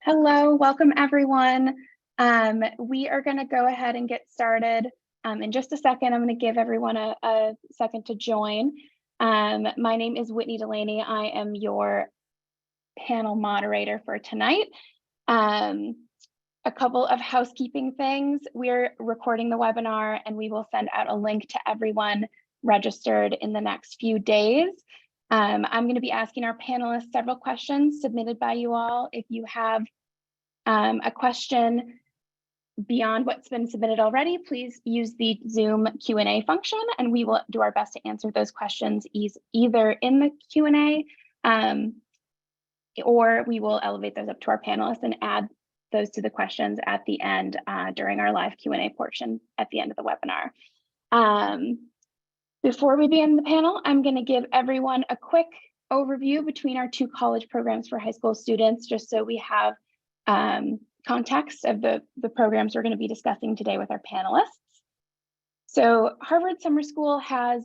Hello, welcome everyone. We are going to go ahead and get started. In just a second, I'm going to give everyone a second to join. My name is Whitney Delaney. I am your panel moderator for tonight. A couple of housekeeping things. We're recording the webinar and we will send out a link to everyone registered in the next few days. I'm going to be asking our panelists several questions submitted by you all. If you have a question beyond what's been submitted already, please use the Zoom Q&A function and we will do our best to answer those questions either in the Q&A or we will elevate those up to our panelists and add those to the questions at the end during our live Q&A portion at the end of the webinar. Before we begin the panel, I'm going to give everyone a quick overview between our two college programs for high school students, just so we have context of the programs we're going to be discussing today with our panelists. So Harvard Summer School has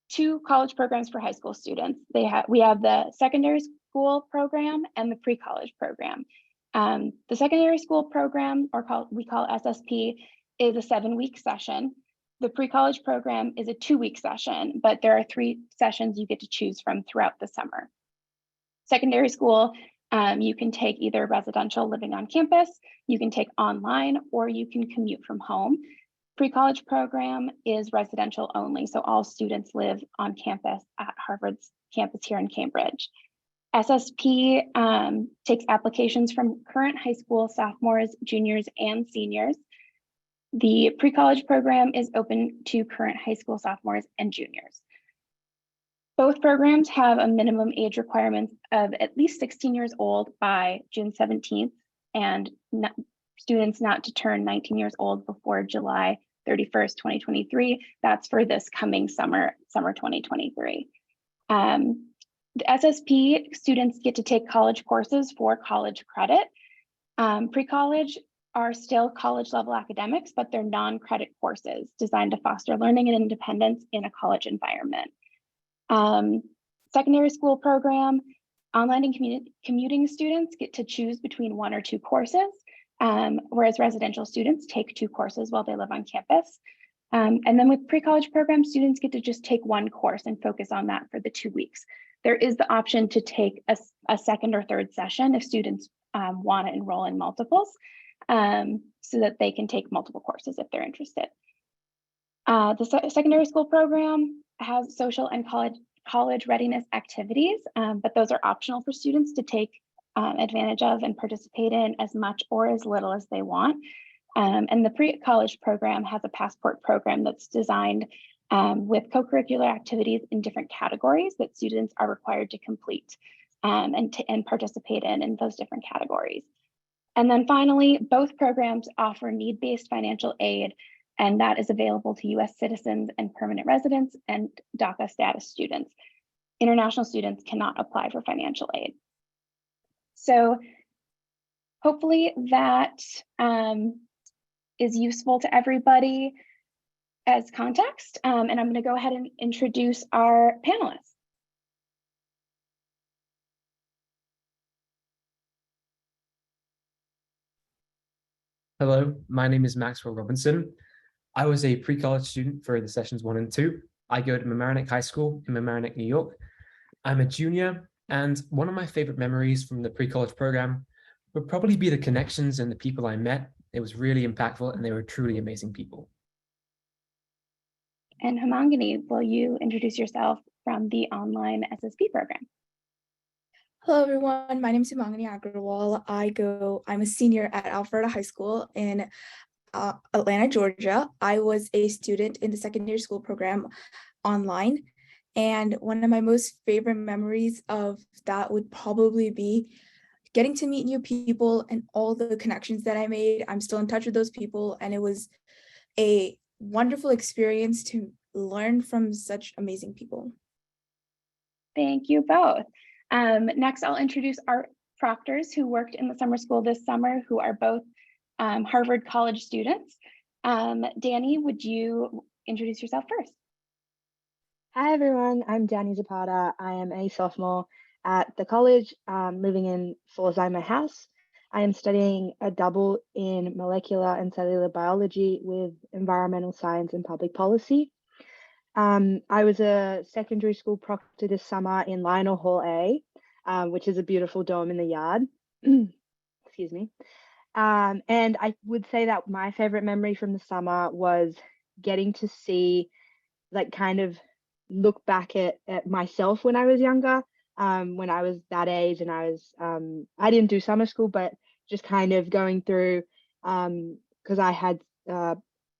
two college programs for high school students. We have the secondary school program and the pre-college program. The secondary school program, we call SSP, is a 7-week session. The pre-college program is a 2-week session, but there are 3 sessions you get to choose from throughout the summer. Secondary school, you can take either residential living on campus, you can take online, or you can commute from home. Pre-college program is residential only, so all students live on campus at Harvard's campus here in Cambridge. SSP takes applications from current high school sophomores, juniors, and seniors. The pre-college program is open to current high school sophomores and juniors. Both programs have a minimum age requirement of at least 16 years old by June 17th, and students not to turn 19 years old before July 31st, 2023. That's for this coming summer 2023. The SSP students get to take college courses for college credit. Pre-college are still college level academics, but they're non-credit courses designed to foster learning and independence in a college environment. Secondary school program, online and commuting students get to choose between 1 or 2 courses, whereas residential students take 2 courses while they live on campus. And then with pre-college program, students get to just take 1 course and focus on that for the 2 weeks. There is the option to take a second or third session if students want to enroll in multiples, so that they can take multiple courses if they're interested. The secondary school program has social and college readiness activities, but those are optional for students to take advantage of and participate in as much or as little as they want. And the pre-college program has a passport program that's designed with co-curricular activities in different categories that students are required to complete and participate in those different categories. And then finally, both programs offer need-based financial aid, and that is available to US citizens and permanent residents and DACA status students. International students cannot apply for financial aid. So hopefully that is useful to everybody as context. And I'm going to go ahead and introduce our panelists. Hello, my name is Maxwell Robinson. I was a pre-college student for the sessions 1 and 2. I go to Mamaroneck High School in Mamaroneck, New York. I'm a junior, and one of my favorite memories from the pre-college program would probably be the connections and the people I met. It was really impactful, and they were truly amazing people. And Hemangini, will you introduce yourself from the online SSP program? Hello, everyone. My name is Hemangini Agrawal. I'm a senior at Alpharetta High School in Atlanta, Georgia. I was a student in the secondary school program online. And one of my most favorite memories of that would probably be getting to meet new people and all the connections that I made. I'm still in touch with those people. And it was a wonderful experience to learn from such amazing people. Thank you both. Next, I'll introduce our proctors who worked in the summer school this summer, who are both Harvard College students. Danny, would you introduce yourself first? Hi everyone, I'm Danny Zapata. I am a sophomore at the college, living in Alzheimer House. I am studying a double in molecular and cellular biology with environmental science and public policy. I was a secondary school proctor this summer in Lionel Hall A, which is a beautiful dome in the yard. Excuse me. And I would say that my favorite memory from the summer was getting to see, like, kind of look back at myself when I was younger, when I was that age, and I didn't do summer school, but just kind of going through, because I had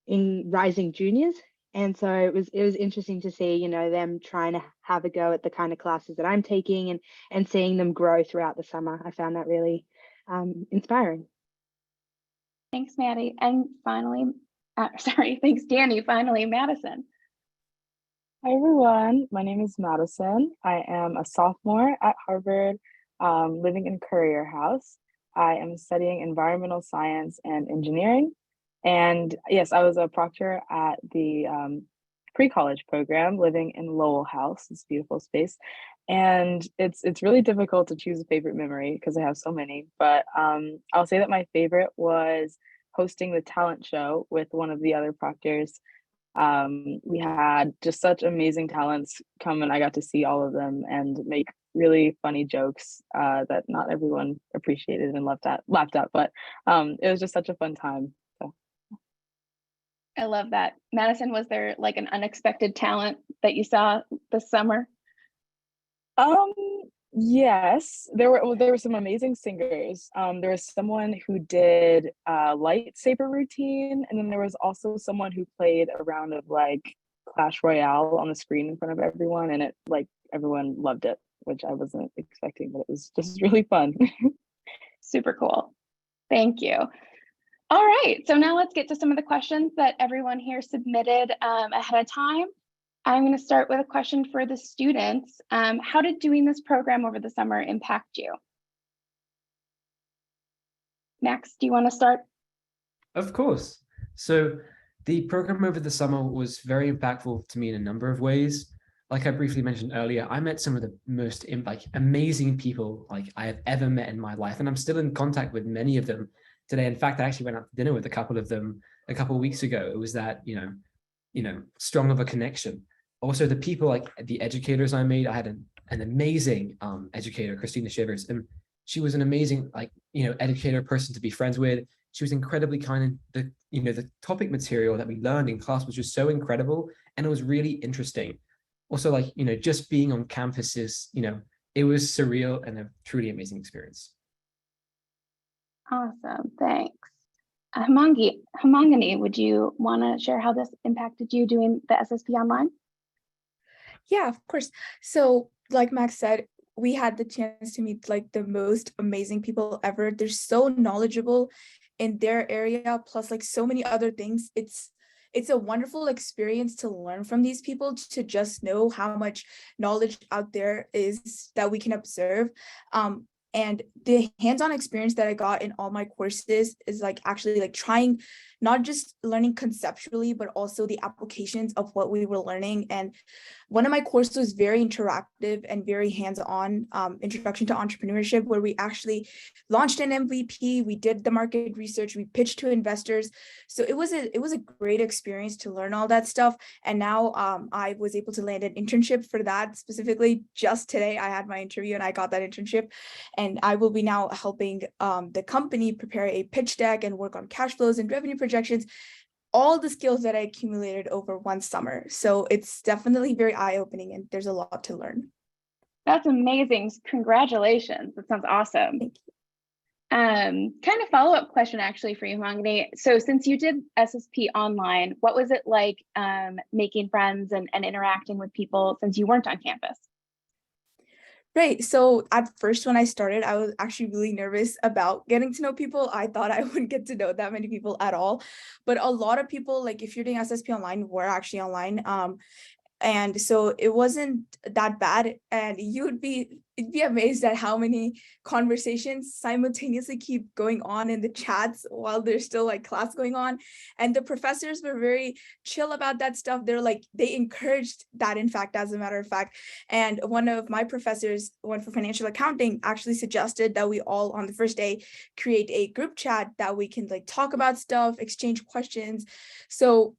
in rising juniors. And so it was interesting to see, them trying to have a go at the kind of classes that I'm taking, and seeing them grow throughout the summer. I found that really inspiring. Thanks, Maddie. And finally, thanks, Danny. Finally, Madison. Hi everyone, my name is Madison. I am a sophomore at Harvard, living in Courier House. I am studying environmental science and engineering. And yes, I was a proctor at the pre-college program, living in Lowell House, this beautiful space. And it's really difficult to choose a favorite memory because I have so many, but I'll say that my favorite was hosting the talent show with one of the other proctors. We had just such amazing talents come, and I got to see all of them and make really funny jokes that not everyone appreciated and laughed at, but it was just such a fun time. So. I love that. Madison, was there like an unexpected talent that you saw this summer? Yes, there were some amazing singers. There was someone who did a lightsaber routine, and then there was also someone who played a round of like Clash Royale on the screen in front of everyone, and everyone loved it, which I wasn't expecting, but it was just really fun. Super cool. Thank you. All right, so now let's get to some of the questions that everyone here submitted ahead of time. I'm going to start with a question for the students. How did doing this program over the summer impact you? Max, do you want to start? Of course. So the program over the summer was very impactful to me in a number of ways. Like I briefly mentioned earlier, I met some of the most amazing people like I have ever met in my life, and I'm still in contact with many of them today. In fact, I actually went out to dinner with a couple of them a couple of weeks ago. It was that, strong of a connection. Also, the people, like the educators I made, I had an amazing educator, Christina Shivers, and she was an amazing, educator person to be friends with. She was incredibly kind, and the topic material that we learned in class was just so incredible, and it was really interesting. Also, just being on campus is, it was surreal and a truly amazing experience. Awesome, thanks. Hamangani, would you want to share how this impacted you doing the SSP online? Yeah, of course. So like Max said, we had the chance to meet like the most amazing people ever. They're so knowledgeable in their area, plus like so many other things. It's a wonderful experience to learn from these people, to just know how much knowledge out there is that we can observe. And the hands-on experience that I got in all my courses is like actually like trying, not just learning conceptually, but also the applications of what we were learning. And one of my courses was very interactive and very hands-on, introduction to entrepreneurship, where we actually launched an MVP, we did the market research, we pitched to investors. So it was a great experience to learn all that stuff. And now I was able to land an internship for that specifically. Just today, I had my interview and I got that internship. And I will be now helping the company prepare a pitch deck and work on cash flows and revenue projections, all the skills that I accumulated over one summer. So it's definitely very eye-opening, and there's a lot to learn. That's amazing. Congratulations. That sounds awesome. Thank you. Kind of follow-up question actually for you, Mangani. So since you did SSP online, what was it like making friends and interacting with people since you weren't on campus? Right. So at first, when I started, I was actually really nervous about getting to know people. I thought I wouldn't get to know that many people at all. But a lot of people, like if you're doing SSP online, were actually online. And so it wasn't that bad. And you'd be amazed at how many conversations simultaneously keep going on in the chats while there's still like class going on. And the professors were very chill about that stuff. They're like, they encouraged that, in fact, as a matter of fact. And one of my professors, one for financial accounting, actually suggested that we all on the first day create a group chat that we can like talk about stuff, exchange questions. So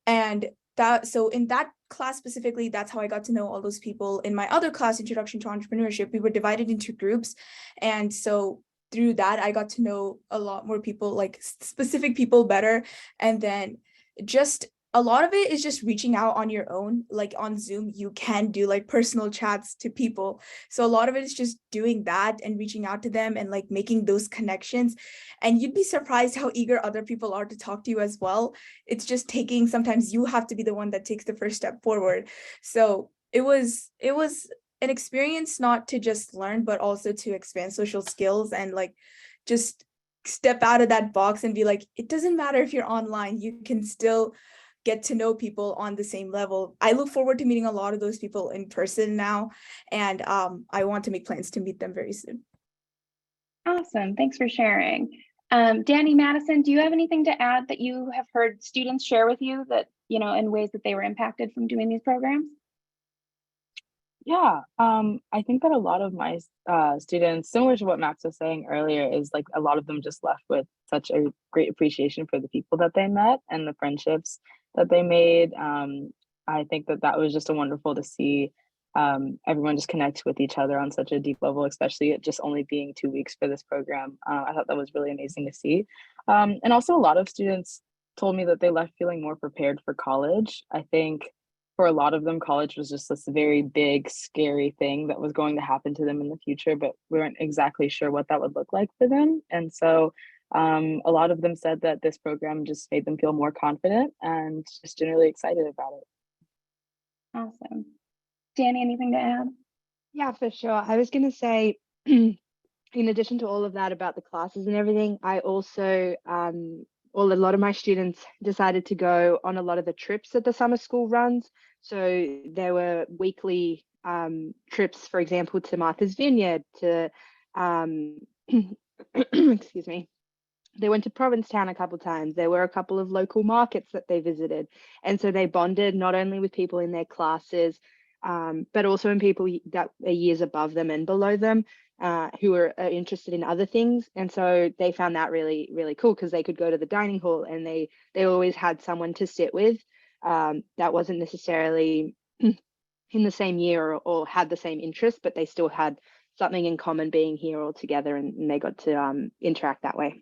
in that class specifically, that's how I got to know all those people. In my other class, Introduction to Entrepreneurship, we were divided into groups. And so through that, I got to know a lot more people, like specific people better. And then just a lot of it is just reaching out on your own. Like on Zoom, you can do like personal chats to people. So a lot of it is just doing that and reaching out to them and like making those connections. And you'd be surprised how eager other people are to talk to you as well. It's just taking, sometimes you have to be the one that takes the first step forward. So it was an experience not to just learn, but also to expand social skills and like just step out of that box and be like, it doesn't matter if you're online, you can still get to know people on the same level. I look forward to meeting a lot of those people in person now, and I want to make plans to meet them very soon. Awesome, thanks for sharing. Danny, Madison, do you have anything to add that you have heard students share with you that, you know, in ways that they were impacted from doing these programs? Yeah, I think that a lot of my students, similar to what Max was saying earlier, is like a lot of them just left with such a great appreciation for the people that they met and the friendships that they made. I think that that was just a wonderful to see everyone just connect with each other on such a deep level, especially it just only being 2 weeks for this program. I thought that was really amazing to see. And also a lot of students told me that they left feeling more prepared for college. I think for a lot of them, college was just this very big, scary thing that was going to happen to them in the future, but we weren't exactly sure what that would look like for them. And so a lot of them said that this program just made them feel more confident and just generally excited about it. Awesome. Danny, anything to add? Yeah, for sure. I was going to say, in addition to all of that about the classes and everything, I also, a lot of my students decided to go on a lot of the trips that the summer school runs. So there were weekly trips, for example, to Martha's Vineyard, to, excuse me, they went to Provincetown a couple of times. There were a couple of local markets that they visited. And so they bonded not only with people in their classes, but also in people that are years above them and below them who are interested in other things. And so they found that really, really cool because they could go to the dining hall and they always had someone to sit with that wasn't necessarily in the same year or had the same interest, but they still had something in common being here all together, and they got to interact that way.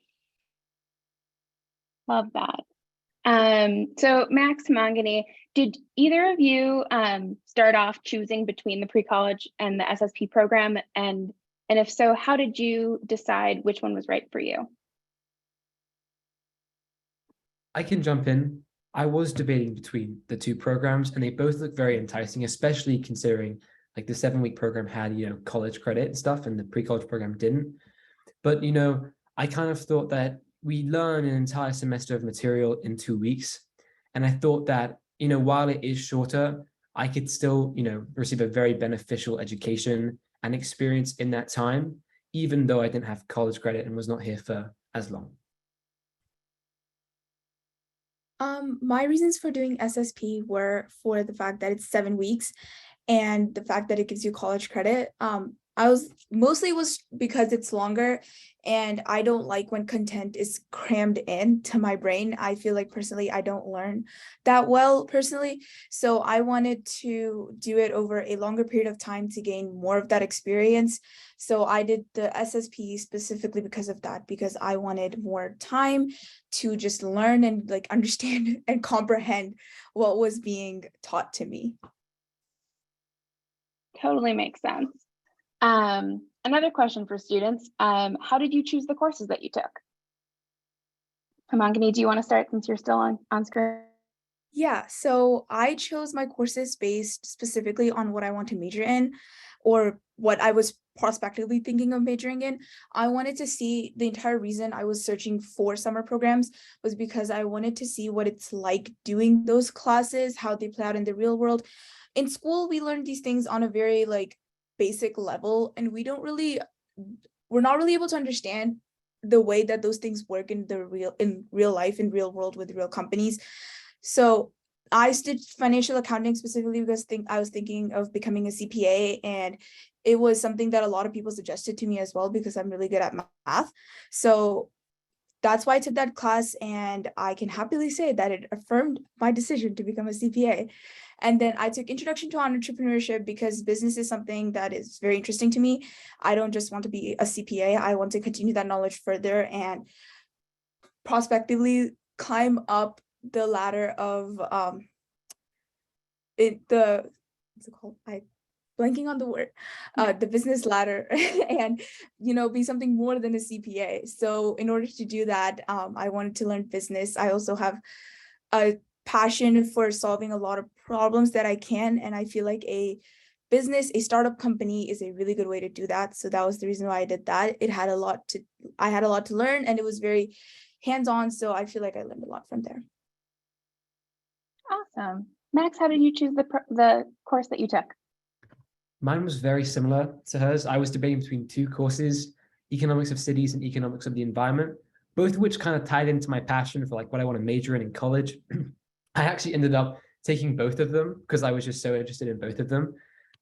Love that. So Max, Mangani, did either of you start off choosing between the pre-college and the SSP program? And if so, how did you decide which one was right for you? I can jump in. I was debating between the two programs, and they both look very enticing, especially considering like the 7-week program had, you know, college credit and stuff, and the pre-college program didn't. But, you know, I kind of thought that we learn an entire semester of material in 2 weeks. And I thought that, you know, while it is shorter, I could still, you know, receive a very beneficial education and experience in that time, even though I didn't have college credit and was not here for as long. My reasons for doing SSP were for the fact that it's 7 weeks and the fact that it gives you college credit. I was because it's longer, and I don't like when content is crammed into my brain. I feel like personally I don't learn that well personally. So I wanted to do it over a longer period of time to gain more of that experience. So I did the SSP specifically because of that, because I wanted more time to just learn and like understand and comprehend what was being taught to me. Totally makes sense. Another question for students, how did you choose the courses that you took? Hemangani, do you want to start since you're still on screen? Yeah, so I chose my courses based specifically on what I want to major in, or what I was prospectively thinking of majoring in. I wanted to see, the entire reason I was searching for summer programs was because I wanted to see what it's like doing those classes, how they play out in the real world. In school, we learned these things on a very like basic level, and we're not really able to understand the way that those things work in real life, in real world, with real companies. So I did financial accounting specifically because I was thinking of becoming a CPA, and it was something that a lot of people suggested to me as well because I'm really good at math. So that's why I took that class, and I can happily say that it affirmed my decision to become a CPA. And then I took Introduction to Entrepreneurship because business is something that is very interesting to me. I don't just want to be a CPA. I want to continue that knowledge further and prospectively climb up the ladder of what's it called? Blanking on the word, the business ladder, and be something more than a CPA. So in order to do that, I wanted to learn business. I also have a passion for solving a lot of problems that I can, and I feel like a startup company is a really good way to do that. So that was the reason why I did that. I had a lot to learn, and it was very hands-on. So I feel like I learned a lot from there. Awesome. Max, how did you choose the course that you took? Mine was very similar to hers. I was debating between two courses, economics of cities and economics of the environment, both of which kind of tied into my passion for like what I want to major in college. I actually ended up taking both of them because I was just so interested in both of them.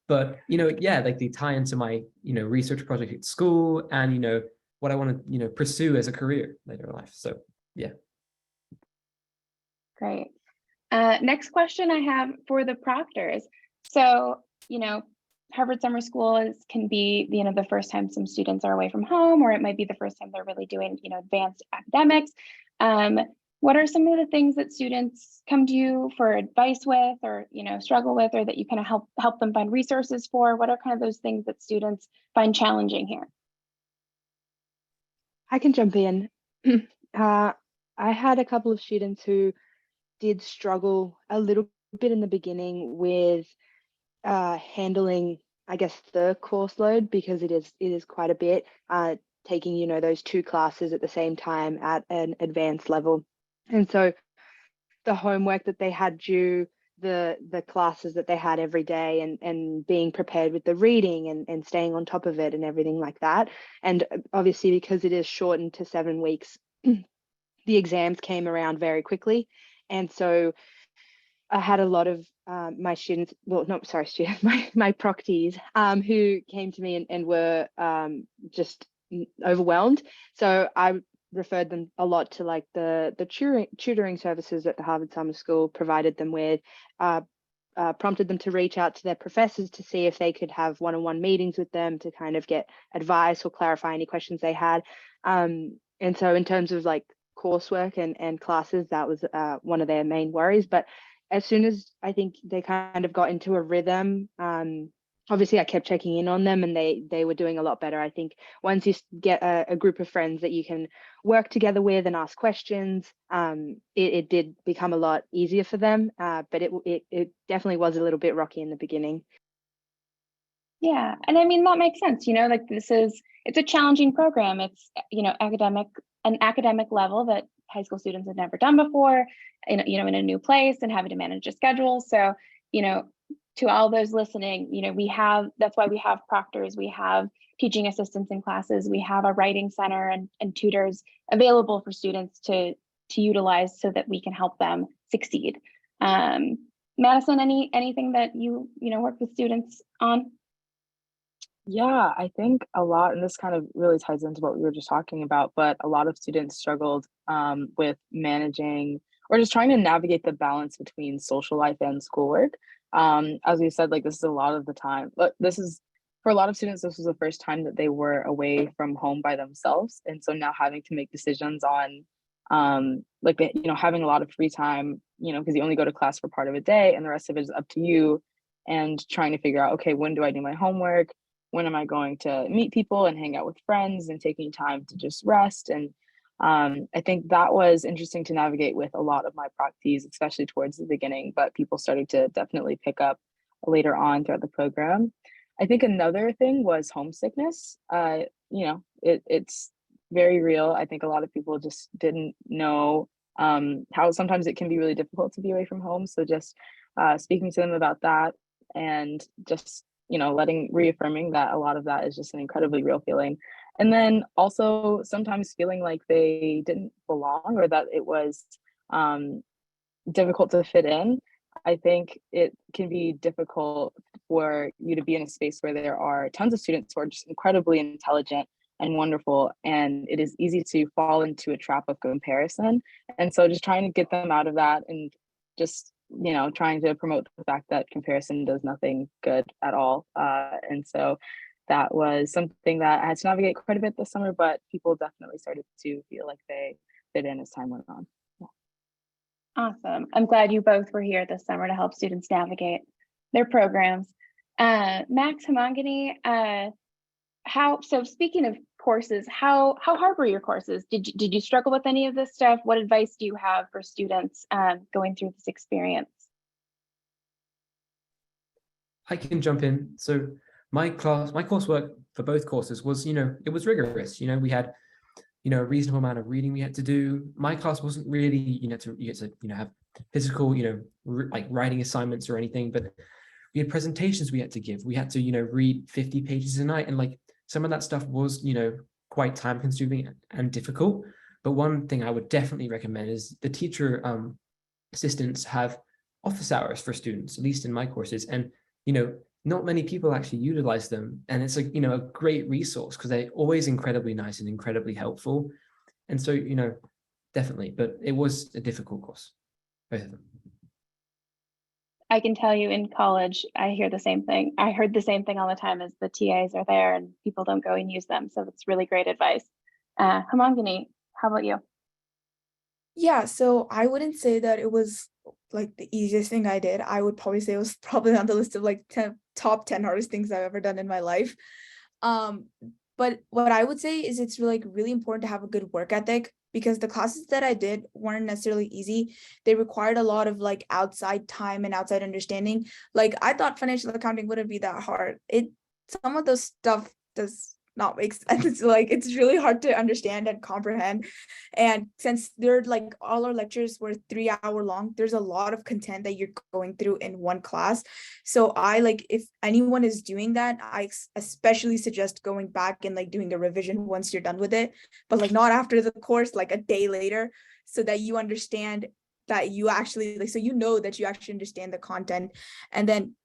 But, yeah, like they tie into my, research project at school and, what I want to, pursue as a career later in life. So, yeah. Great. Next question I have for the proctors. So, Harvard Summer School can be, the first time some students are away from home, or it might be the first time they're really doing, advanced academics. What are some of the things that students come to you for advice with, or, struggle with, or that you kind of help them find resources for? What are kind of those things that students find challenging here? I can jump in. I had a couple of students who did struggle a little bit in the beginning with handling, I guess, the course load, because it is quite a bit, taking, those two classes at the same time at an advanced level. And so the homework that they had due, the classes that they had every day, and being prepared with the reading and staying on top of it and everything like that. And obviously, because it is shortened to 7 weeks, the exams came around very quickly. And so I had a lot of my students, students, my proctees, who came to me and were just overwhelmed. So I referred them a lot to like the tutoring services that the Harvard Summer School provided them with, prompted them to reach out to their professors to see if they could have one-on-one meetings with them to kind of get advice or clarify any questions they had. And so in terms of like coursework and classes, that was one of their main worries. But as soon as I think they kind of got into a rhythm, obviously I kept checking in on them, and they were doing a lot better. I think once you get a group of friends that you can work together with and ask questions, it did become a lot easier for them. But it definitely was a little bit rocky in the beginning. Yeah, and I mean, that makes sense. Like it's a challenging program. It's, an academic level that high school students have never done before, in a new place, and having to manage a schedule. So, to all those listening, that's why we have proctors, we have teaching assistants in classes, we have a writing center and tutors available for students to utilize so that we can help them succeed. Madison, anything that you work with students on? Yeah, I think a lot, and this kind of really ties into what we were just talking about, but a lot of students struggled with managing or just trying to navigate the balance between social life and schoolwork. As we said, like this is a lot of the time, but for a lot of students, this was the first time that they were away from home by themselves. And so now having to make decisions on having a lot of free time, because you only go to class for part of a day and the rest of it is up to you, and trying to figure out, okay, when do I do my homework? When am I going to meet people and hang out with friends, and taking time to just rest? And I think that was interesting to navigate with a lot of my proctees, especially towards the beginning, but people started to definitely pick up later on throughout the program. I think another thing was homesickness. It's very real. I think a lot of people just didn't know how sometimes it can be really difficult to be away from home. So just speaking to them about that, and just reaffirming that a lot of that is just an incredibly real feeling. And then also sometimes feeling like they didn't belong, or that it was difficult to fit in. I think it can be difficult for you to be in a space where there are tons of students who are just incredibly intelligent and wonderful, and it is easy to fall into a trap of comparison. And so just trying to get them out of that, and just trying to promote the fact that comparison does nothing good at all. And so that was something that I had to navigate quite a bit this summer, but people definitely started to feel like they fit in as time went on. Awesome. I'm glad you both were here this summer to help students navigate their programs. Max, Hemangini, so speaking of courses, how hard were your courses? Did you struggle with any of this stuff? What advice do you have for students going through this experience? I can jump in. So my coursework for both courses was, it was rigorous. We had, a reasonable amount of reading we had to do. My class wasn't really, you had to have physical, like writing assignments or anything, but we had presentations we had to give. We had to, read 50 pages a night, and like some of that stuff was, quite time consuming and difficult. But one thing I would definitely recommend is the teacher assistants have office hours for students, at least in my courses. And, not many people actually utilize them. And it's like, a great resource because they're always incredibly nice and incredibly helpful. And so, definitely, but it was a difficult course, both of them. I can tell you in college, I hear the same thing. I heard the same thing all the time, as the TAs are there and people don't go and use them. So that's really great advice. Hemangini, how about you? Yeah, so I wouldn't say that it was like the easiest thing I did. I would probably say it was probably on the list of like top 10 hardest things I've ever done in my life. But what I would say is it's really important to have a good work ethic, because the classes that I did weren't necessarily easy. They required a lot of like outside time and outside understanding. Like I thought financial accounting wouldn't be that hard. Some of those stuff does not make sense. Like it's really hard to understand and comprehend. And since they're like all our lectures were 3-hour long, there's a lot of content that you're going through in one class. So if anyone is doing that, I especially suggest going back and like doing a revision once you're done with it, but like not after the course, like a day later, so that you understand that you actually that you actually understand the content. And then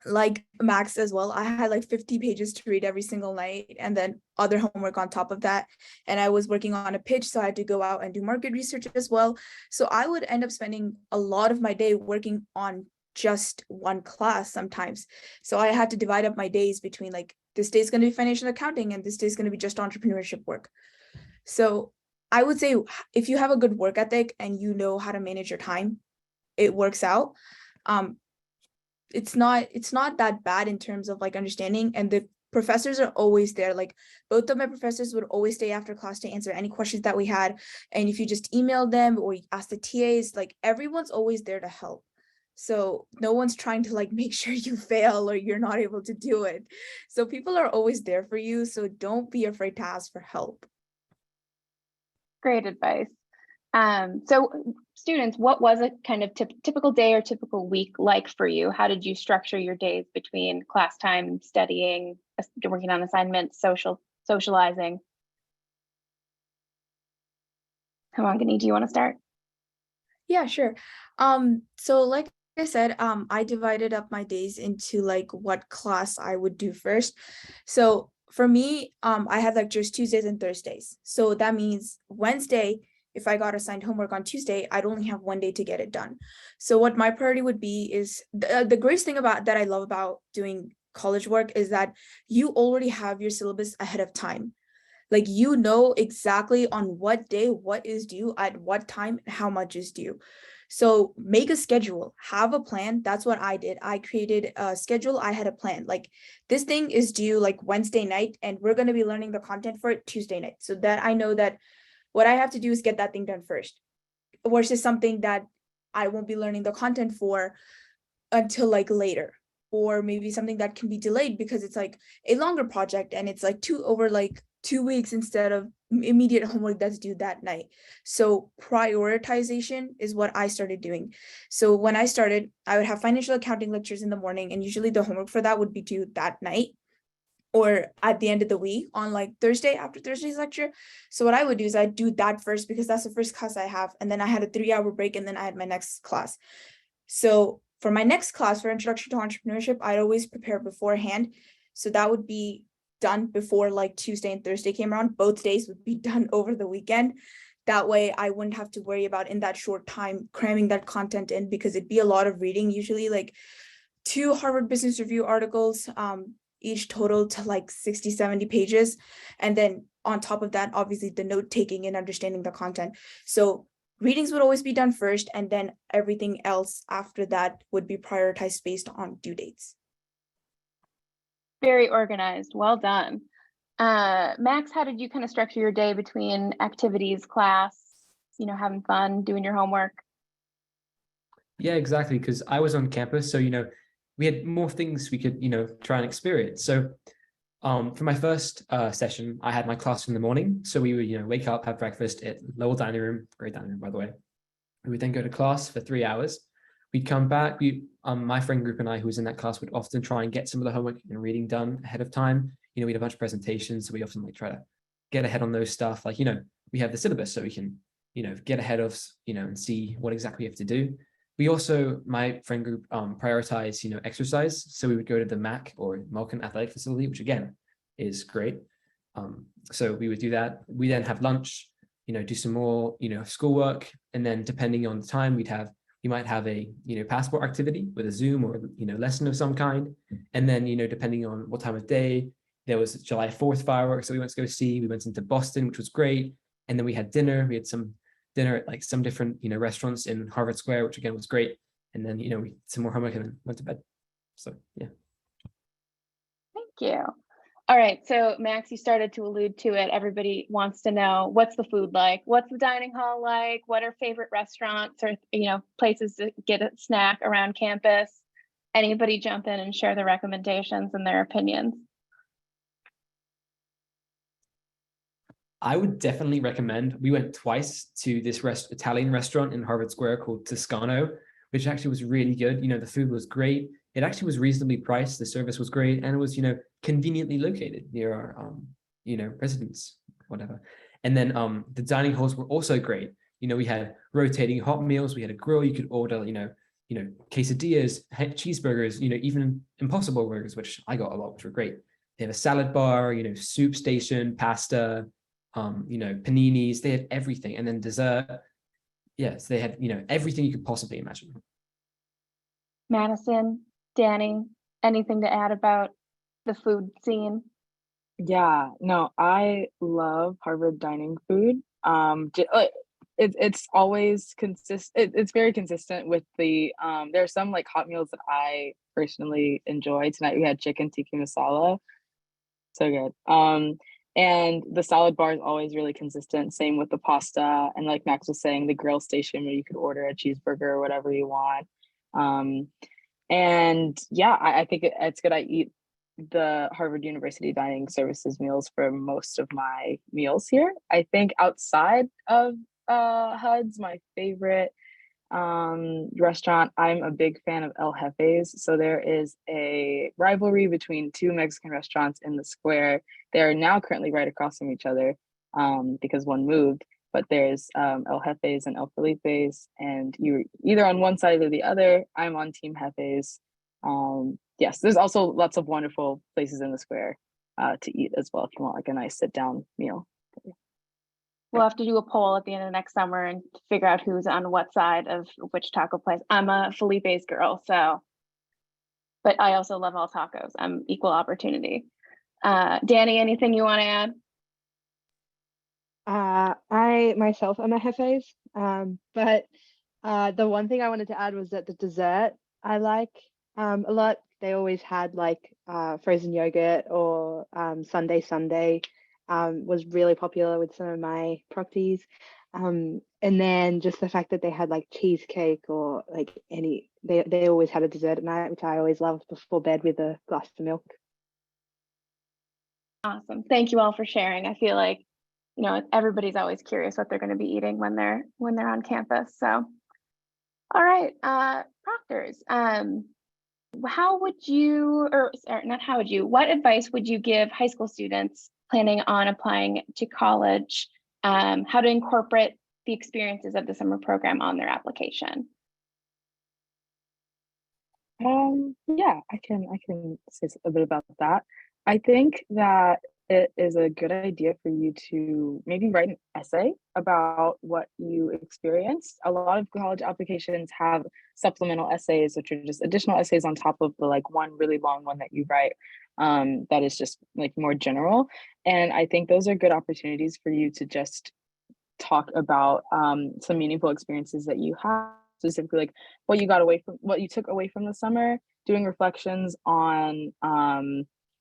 like Max as well, I had like 50 pages to read every single night, and then other homework on top of that. And I was working on a pitch, so I had to go out and do market research as well. So I would end up spending a lot of my day working on just one class sometimes. So I had to divide up my days between like, this day is going to be financial accounting and this day is going to be just entrepreneurship work. So I would say if you have a good work ethic and you know how to manage your time, it works out. It's not that bad in terms of like understanding, and the professors are always there. Like both of my professors would always stay after class to answer any questions that we had. And if you just email them or you ask the TAs, like everyone's always there to help. So no one's trying to like make sure you fail or you're not able to do it. So people are always there for you. So don't be afraid to ask for help. Great advice. So students, what was a kind of typical day or typical week like for you? How did you structure your days between class time, studying, working on assignments, socializing? Hemangini, do you want to start? Yeah, sure. So like I said, I divided up my days into like what class I would do first. So for me, I had lectures Tuesdays and Thursdays. So that means Wednesday, if I got assigned homework on Tuesday, I'd only have one day to get it done. So what my priority would be is the greatest thing about that I love about doing college work is that you already have your syllabus ahead of time. Like you know exactly on what day what is due at what time and how much is due. So make a schedule, have a plan. That's what I did. I created a schedule. I had a plan. Like this thing is due like Wednesday night, and we're going to be learning the content for it Tuesday night, so that I know that what I have to do is get that thing done first, versus something that I won't be learning the content for until like later, or maybe something that can be delayed because it's like a longer project and it's like 2 weeks instead of immediate homework that's due that night. So prioritization is what I started doing. So when I started, I would have financial accounting lectures in the morning, and usually the homework for that would be due that night or at the end of the week on like Thursday after Thursday's lecture. So what I would do is I'd do that first because that's the first class I have. And then I had a 3-hour break, and then I had my next class. So for my next class for Introduction to Entrepreneurship, I'd always prepare beforehand. So that would be done before like Tuesday and Thursday came around. Both days would be done over the weekend. That way I wouldn't have to worry about in that short time cramming that content in, because it'd be a lot of reading, usually like 2 Harvard Business Review articles, each total to like 60, 70 pages. And then on top of that, obviously the note taking and understanding the content. So readings would always be done first, and then everything else after that would be prioritized based on due dates. Very organized. Well done. Max, how did you kind of structure your day between activities, class, having fun, doing your homework? Yeah, exactly. Because I was on campus, so we had more things we could try and experience. So for my first session, I had my class in the morning. So we would wake up, have breakfast at Lowell dining room, great dining room by the way. We would then go to class for 3 hours. We'd come back. My friend group and I, who was in that class, would often try and get some of the homework and reading done ahead of time. We had a bunch of presentations, so we often try to get ahead on those stuff. Like we have the syllabus, so we can get ahead of and see what exactly we have to do. We also, my friend group, prioritize exercise, so we would go to the MAC or Malkin Athletic Facility, which again is great. So we would do that. We then have lunch, do some more schoolwork, and then depending on the time, you might have a passport activity with a Zoom or lesson of some kind, and then depending on what time of day. There was July 4th fireworks that we went to go see. We went into Boston, which was great, and then we had dinner. We had some dinner at like some different restaurants in Harvard Square, which again was great. And then we did some more homework and then went to bed. So yeah. Thank you. All right, so Max, you started to allude to it. Everybody wants to know, what's the food like? What's the dining hall like? What are favorite restaurants or places to get a snack around campus? Anybody jump in and share the recommendations and their opinions? I would definitely recommend. We went twice to this Italian restaurant in Harvard Square called Toscano, which actually was really good. The food was great. It actually was reasonably priced. The service was great, and it was conveniently located near our residence, whatever. And then the dining halls were also great. We had rotating hot meals. We had a grill. You could order quesadillas, cheeseburgers, even Impossible burgers, which I got a lot, which were great. They have a salad bar, soup station, pasta, paninis. They had everything, and then dessert. Yes, they had everything you could possibly imagine. Madison, Danny, anything to add about the food scene? Yeah, no, I love Harvard dining food. It's always consistent. It's very consistent with the there are some like hot meals that I personally enjoy. Tonight we had chicken tikka masala, so good. And the salad bar is always really consistent. Same with the pasta, and like Max was saying, the grill station where you could order a cheeseburger or whatever you want. And yeah, I think it's good. I eat the Harvard University Dining Services meals for most of my meals here. I think outside of HUD's, my favorite restaurant, I'm a big fan of El Jefe's. So there is a rivalry between 2 Mexican restaurants in the square. They're now currently right across from each other because one moved. But there's El Jefe's and El Felipe's, and you're either on one side or the other. I'm on Team Jefe's. Yes, there's also lots of wonderful places in the square to eat as well if you want like a nice sit down meal. We'll have to do a poll at the end of next summer and figure out who's on what side of which taco place. I'm a Felipe's girl, so, but I also love all tacos. I'm equal opportunity. Danny, anything you want to add? I myself am a Jefe's, but the one thing I wanted to add was that the dessert I like a lot. They always had like frozen yogurt or Sunday was really popular with some of my proctees. And then just the fact that they had like cheesecake or like they always had a dessert at night, which I always loved before bed with a glass of milk. Awesome. Thank you all for sharing. I feel like, you know, everybody's always curious what they're going to be eating when they're on campus. So, all right, proctors. How would you, or not how would you, what advice would you give high school students planning on applying to college, how to incorporate the experiences of the summer program on their application? Yeah, I can say a bit about that. I think that it is a good idea for you to maybe write an essay about what you experienced. A lot of college applications have supplemental essays, which are just additional essays on top of the like one really long one that you write, that is just like more general. And I think those are good opportunities for you to just talk about some meaningful experiences that you have, specifically like what you got away from, what you took away from the summer, doing reflections on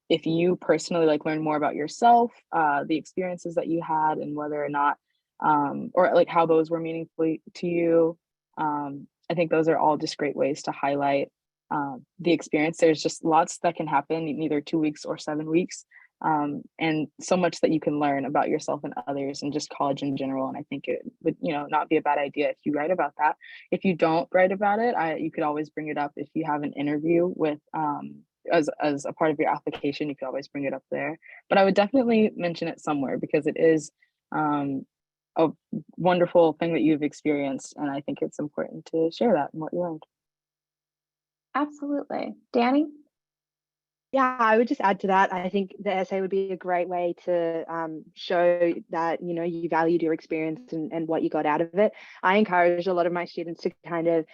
if you personally like learned more about yourself, the experiences that you had, and whether or not or like how those were meaningful to you. I think those are all just great ways to highlight the experience. There's just lots that can happen in either 2 weeks or 7 weeks, and so much that you can learn about yourself and others and just college in general. And I think it would, you know, not be a bad idea if you write about that. If you don't write about it, you could always bring it up if you have an interview with as a part of your application. You could always bring it up there, but I would definitely mention it somewhere because it is a wonderful thing that you've experienced, and I think it's important to share that and what you learned. Absolutely. Danny? Yeah, I would just add to that. I think the essay would be a great way to show that, you know, you valued your experience and what you got out of it. I encourage a lot of my students to kind of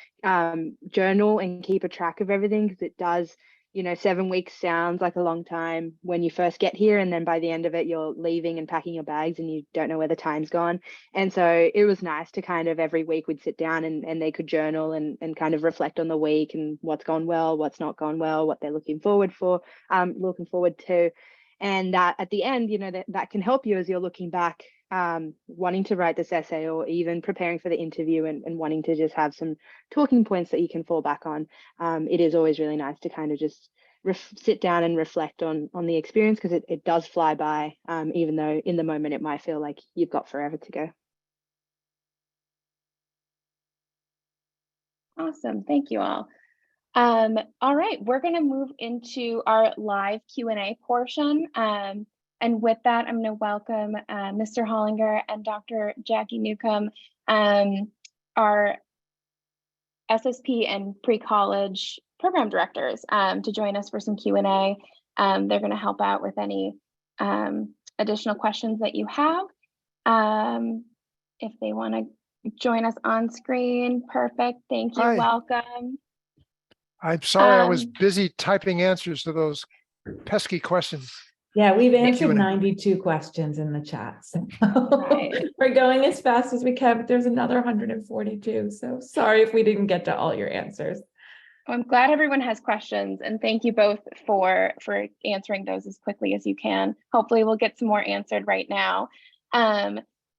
journal and keep a track of everything, because it does, you know, 7 weeks sounds like a long time when you first get here, and then by the end of it, you're leaving and packing your bags and you don't know where the time's gone. And so it was nice to kind of every week we'd sit down and they could journal and kind of reflect on the week and what's gone well, what's not gone well, what they're looking forward to. And that at the end, you know, that can help you as you're looking back, wanting to write this essay or even preparing for the interview and wanting to just have some talking points that you can fall back on. It is always really nice to kind of just sit down and reflect on the experience, because it does fly by, even though in the moment it might feel like you've got forever to go. Awesome. Thank you all. All right, we're going to move into our live Q&A portion. And with that, I'm going to welcome Mr. Hollinger and Dr. Jackie Newcomb, our SSP and pre-college program directors, to join us for some Q&A. They're going to help out with any additional questions that you have. If they want to join us on screen, perfect. Thank you. Hi. Welcome. I'm sorry, I was busy typing answers to those pesky questions. Yeah, we've answered Q&A. 92 questions in the chat. So Right. we're going as fast as we can, but there's another 142. So sorry if we didn't get to all your answers. Well, I'm glad everyone has questions, and thank you both for answering those as quickly as you can. Hopefully we'll get some more answered right now.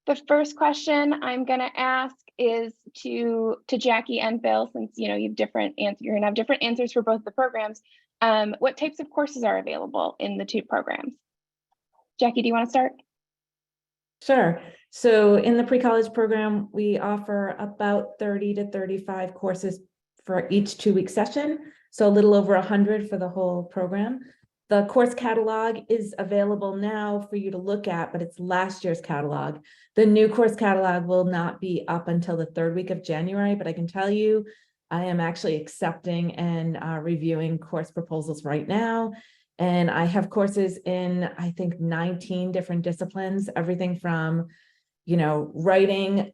The first question I'm going to ask is to Jackie and Bill, since you know you're going to have different answers for both the programs. What types of courses are available in the two programs? Jackie, do you want to start? Sure. So in the pre-college program, we offer about 30 to 35 courses for each 2-week session. So a little over 100 for the whole program. The course catalog is available now for you to look at, but it's last year's catalog. The new course catalog will not be up until the 3rd week of January, but I can tell you, I am actually accepting and reviewing course proposals right now. And I have courses in, I think, 19 different disciplines, everything from, you know, writing,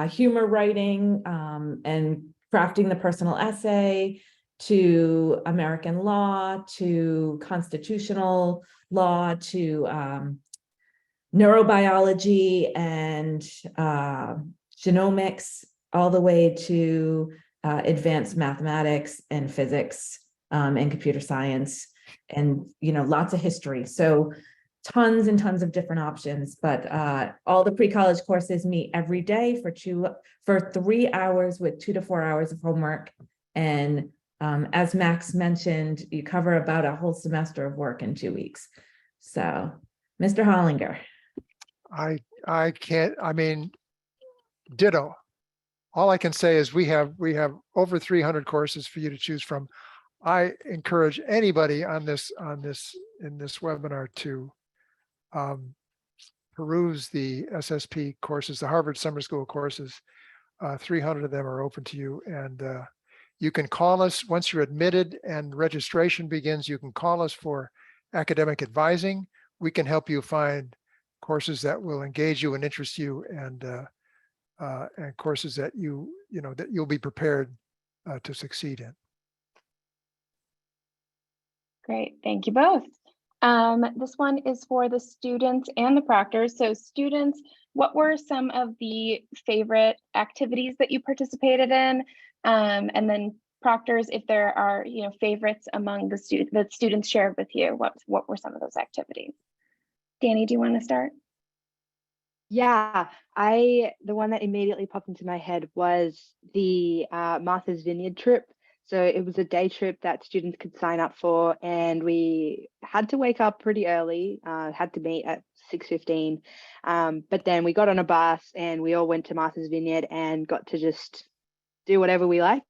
humor writing, and crafting the personal essay, to American law, to constitutional law, to neurobiology and genomics, all the way to advanced mathematics and physics and computer science, and you know, lots of history. So tons and tons of different options, but all the pre-college courses meet every day for 3 hours with 2 to 4 hours of homework. And as Max mentioned, you cover about a whole semester of work in 2 weeks. So Mr. Hollinger. I can't, I mean, ditto. All I can say is we have over 300 courses for you to choose from. I encourage anybody in this webinar to peruse the SSP courses, the Harvard Summer School courses. 300 of them are open to you, and you can call us once you're admitted and registration begins. You can call us for academic advising. We can help you find courses that will engage you and interest you, and courses that that you'll be prepared to succeed in. Great, thank you both. This one is for the students and the proctors. So students, what were some of the favorite activities that you participated in? And then proctors, if there are favorites among the students shared with you, what were some of those activities? Danny, do you want to start? Yeah, the one that immediately popped into my head was the Martha's Vineyard trip. So it was a day trip that students could sign up for, and we had to wake up pretty early, had to meet at 6:15. But then we got on a bus and we all went to Martha's Vineyard and got to just do whatever we like.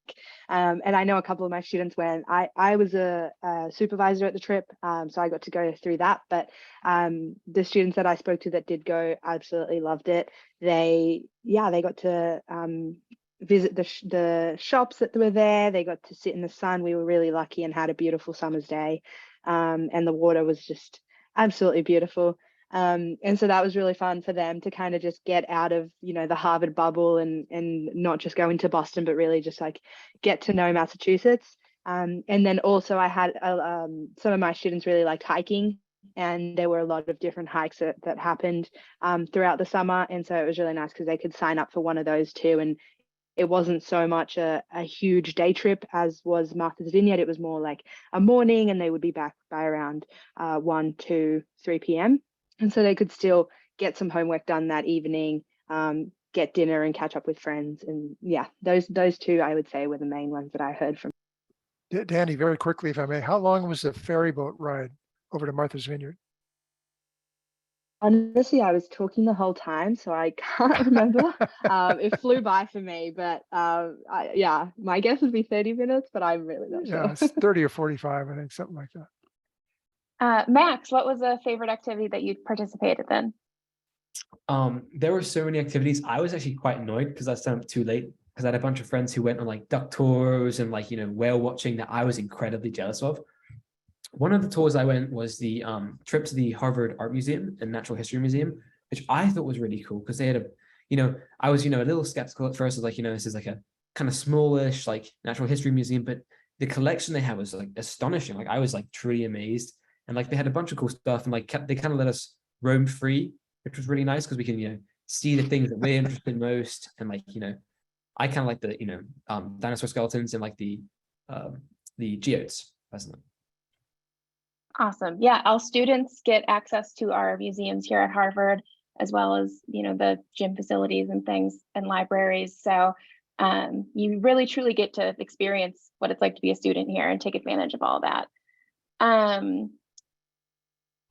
And I know a couple of my students went. I was a supervisor at the trip, so I got to go through that. But the students that I spoke to that did go absolutely loved it. They got to visit the shops that were there. They got to sit in the sun. We were really lucky and had a beautiful summer's day, and the water was just absolutely beautiful. And so that was really fun for them to kind of just get out of, the Harvard bubble and not just go into Boston, but really just like get to know Massachusetts. And then also I had some of my students really liked hiking, and there were a lot of different hikes that happened throughout the summer. And so it was really nice because they could sign up for one of those too. And it wasn't so much a huge day trip as was Martha's Vineyard. It was more like a morning, and they would be back by around 1, 2, 3 p.m. And so they could still get some homework done that evening, get dinner and catch up with friends. And yeah, those two I would say were the main ones that I heard from. Danny, very quickly, if I may, how long was the ferry boat ride over to Martha's Vineyard? Honestly, I was talking the whole time, so I can't remember. It flew by for me, but my guess would be 30 minutes, but I'm really not sure. Yeah, it's 30 or 45, I think, something like that. Max, what was a favorite activity that you participated in? There were so many activities. I was actually quite annoyed because I signed up too late, because I had a bunch of friends who went on like duck tours and whale watching that I was incredibly jealous of. One of the tours I went was the trip to the Harvard Art Museum and Natural History Museum, which I thought was really cool because they had I was a little skeptical at first. I was like, this is like a kind of smallish like natural history museum, but the collection they had was like astonishing. Like I was like truly amazed, and like they had a bunch of cool stuff, and like they kind of let us roam free, which was really nice because we can see the things that we're interested in most, and like I kind of like the dinosaur skeletons and like the geodes personally. Awesome. Yeah, all students get access to our museums here at Harvard, as well as, the gym facilities and things and libraries. So you really truly get to experience what it's like to be a student here and take advantage of all that.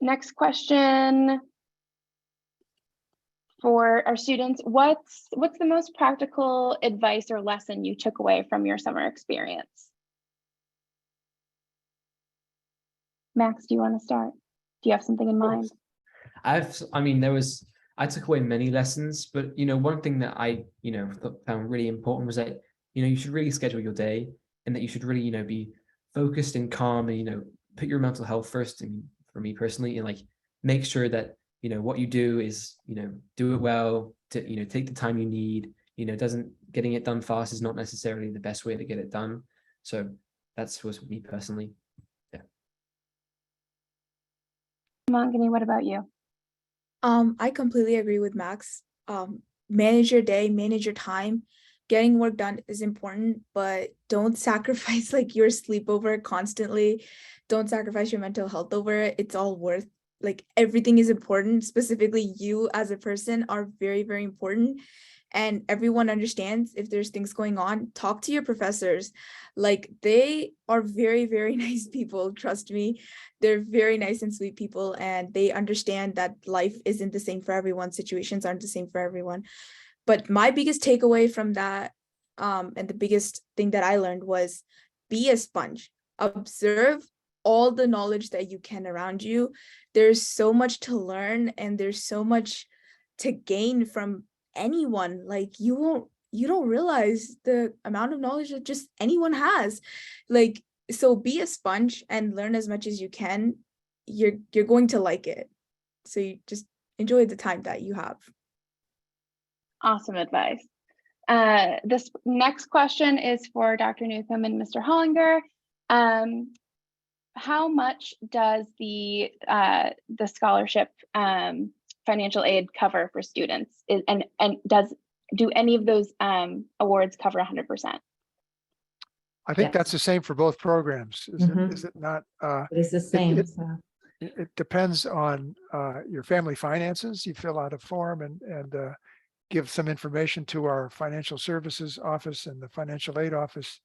Next question for our students. What's the most practical advice or lesson you took away from your summer experience? Max, do you want to start? Do you have something in mind? I took away many lessons, but one thing that I found really important was that you should really schedule your day, and that you should really be focused and calm, and put your mental health first. And for me personally, and like make sure that what you do is do it well, to take the time you need. Getting it done fast is not necessarily the best way to get it done. So that's was me personally. Mangani, what about you? I completely agree with Max. Manage your day, manage your time. Getting work done is important, but don't sacrifice like your sleep over it constantly. Don't sacrifice your mental health over it. It's all worth, like everything is important. Specifically, you as a person are very, very important. and everyone understands if there's things going on. Talk to your professors. Like, they are very, very nice people. Trust me, they're very nice and sweet people, and they understand that life isn't the same for everyone. Situations aren't the same for everyone. But my biggest takeaway from that, and the biggest thing that I learned was, be a sponge. Observe all the knowledge that you can around you. There's so much to learn, and there's so much to gain from anyone. Like, you don't realize the amount of knowledge that just anyone has. Like, so be a sponge and learn as much as you can. You're going to like it. So you just enjoy the time that you have. Awesome advice. This next question is for Dr. Newcomb and Mr. Hollinger. How much does the scholarship financial aid cover for students? And do any of those awards cover 100%? I think Yes. that's the same for both programs. Is it not? It's the same. It depends on your family finances. You fill out a form and give some information to our financial services office and the financial aid office.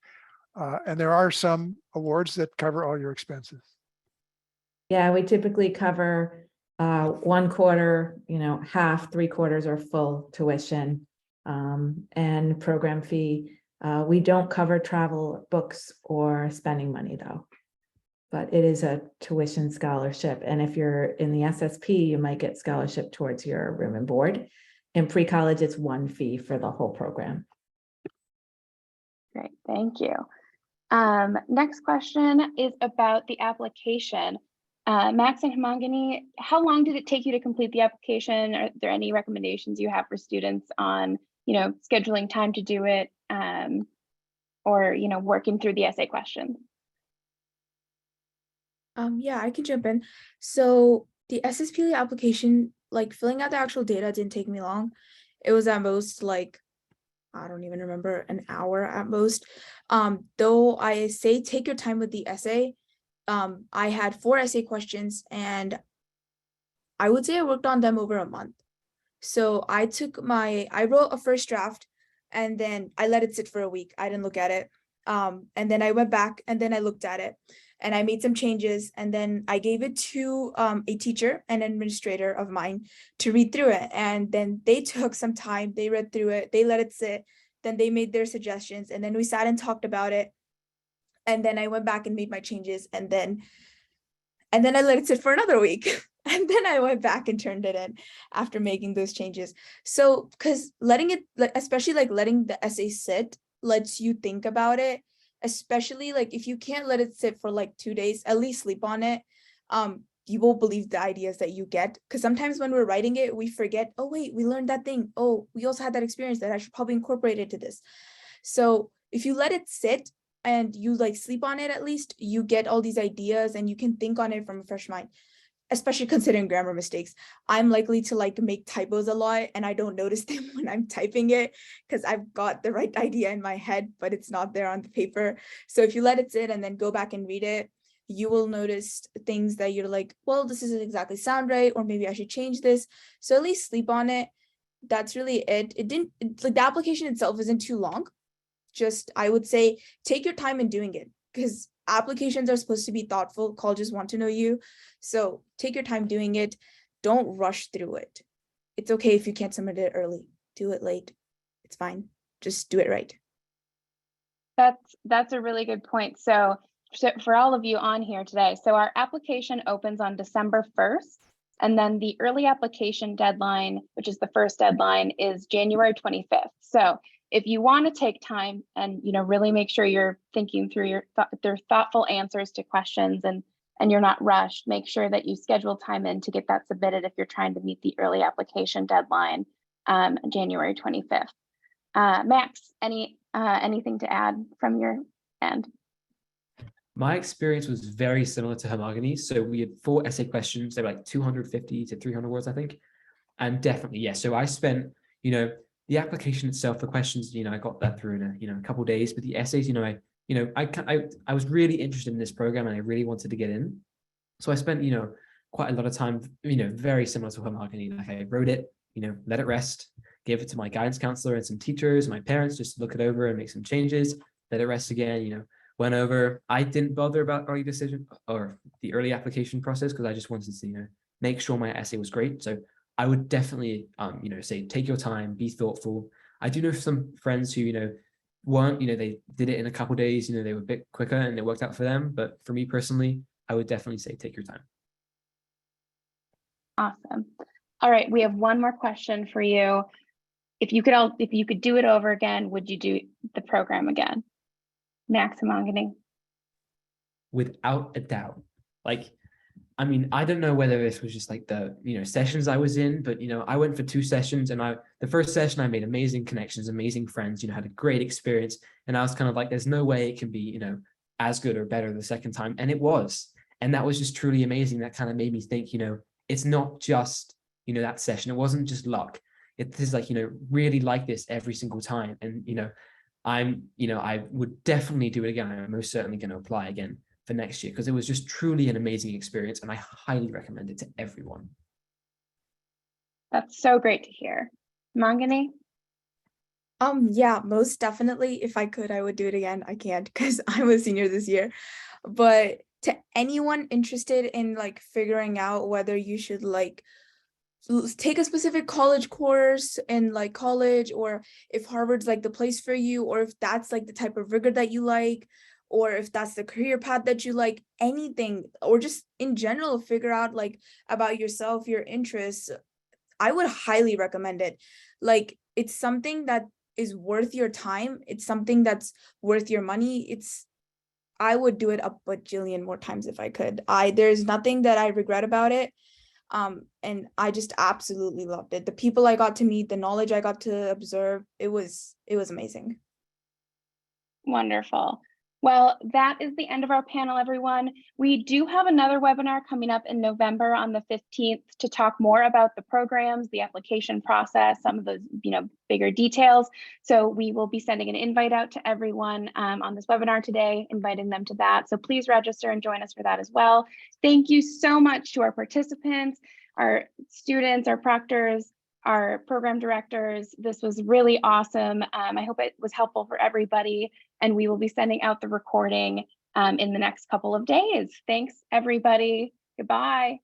And there are some awards that cover all your expenses. Yeah, we typically cover 1/4, half, 3/4 or full tuition, and program fee. We don't cover travel, books, or spending money though, but it is a tuition scholarship. And if you're in the SSP, you might get scholarship towards your room and board. In pre-college, it's one fee for the whole program. Great, thank you. Next question is about the application. Max and Hemangini, how long did it take you to complete the application? Are there any recommendations you have for students on, scheduling time to do it, or, working through the essay questions? Yeah, I can jump in. So the SSP application, like filling out the actual data, didn't take me long. It was at most like, I don't even remember, an hour at most. Though I say take your time with the essay. I had 4 essay questions, and I would say I worked on them over a month. So I wrote a first draft, and then I let it sit for a week. I didn't look at it. And then I went back, and then I looked at it, and I made some changes, and then I gave it to a teacher, an administrator of mine, to read through it. And then they took some time, they read through it, they let it sit, then they made their suggestions, and then we sat and talked about it. And then I went back and made my changes, and then I let it sit for another week. And then I went back and turned it in after making those changes. So, because letting it, especially like letting the essay sit, lets you think about it, especially like if you can't let it sit for like 2 days, at least sleep on it. You won't believe the ideas that you get, because sometimes when we're writing it, we forget, oh wait, we learned that thing. Oh, we also had that experience that I should probably incorporate into this. So if you let it sit and you like sleep on it, at least you get all these ideas and you can think on it from a fresh mind. Especially considering grammar mistakes. I'm likely to like make typos a lot, and I don't notice them when I'm typing it because I've got the right idea in my head, but it's not there on the paper. So if you let it sit and then go back and read it, you will notice things that you're like, well, this doesn't exactly sound right, or maybe I should change this. So at least sleep on it. That's really it. Like the application itself isn't too long. Just, I would say, take your time in doing it, because applications are supposed to be thoughtful. Colleges want to know you. So take your time doing it. Don't rush through it. It's okay if you can't submit it early. Do it late. It's fine. Just do it right. That's a really good point. So for all of you on here today, so our application opens on December 1st, and then the early application deadline, which is the first deadline, is January 25th. So if you want to take time and really make sure you're thinking through their thoughtful answers to questions, and you're not rushed, make sure that you schedule time in to get that submitted if you're trying to meet the early application deadline, January 25th. Max, anything to add from your end? My experience was very similar to Hemangini. So we had 4 essay questions. They were like 250 to 300 words, I think. And definitely, yes. So I spent, the application itself, the questions, I got that through in a couple of days. But the essays, I was really interested in this program and I really wanted to get in. So I spent, quite a lot of time, very similar to Hemangini. Like I wrote it, let it rest, gave it to my guidance counselor and some teachers, my parents, just to look it over and make some changes. Let it rest again, went over. I didn't bother about early decision or the early application process because I just wanted to, make sure my essay was great. So I would definitely, say, take your time, be thoughtful. I do know some friends who, weren't, they did it in a couple of days, they were a bit quicker and it worked out for them. But for me personally, I would definitely say, take your time. Awesome. All right, we have one more question for you. If you could do it over again, would you do the program again? Max Amangani. Without a doubt. I don't know whether this was just like the, sessions I was in, but, I went for 2 sessions and the first session I made amazing connections, amazing friends, had a great experience. And I was kind of like, there's no way it can be, as good or better the second time. And it was. And that was just truly amazing. That kind of made me think, it's not just, that session. It wasn't just luck. It is like, really like this every single time. And, I would definitely do it again. I'm most certainly going to apply again for next year because it was just truly an amazing experience and I highly recommend it to everyone. That's so great to hear. Mangani? Yeah, most definitely. If I could, I would do it again. I can't because I'm a senior this year. But to anyone interested in like figuring out whether you should like take a specific college course in like college, or if Harvard's like the place for you, or if that's like the type of rigor that you like, or if that's the career path that you like, anything, or just in general, figure out like about yourself, your interests, I would highly recommend it. Like, it's something that is worth your time. It's something that's worth your money. I would do it a bajillion more times if I could. There's nothing that I regret about it. And I just absolutely loved it. The people I got to meet, the knowledge I got to observe, it was amazing. Wonderful. Well, that is the end of our panel, everyone. We do have another webinar coming up in November on the 15th to talk more about the programs, the application process, some of those, bigger details. So we will be sending an invite out to everyone on this webinar today, inviting them to that. So please register and join us for that as well. Thank you so much to our participants, our students, our proctors, our program directors. This was really awesome. I hope it was helpful for everybody, and we will be sending out the recording in the next couple of days. Thanks, everybody. Goodbye.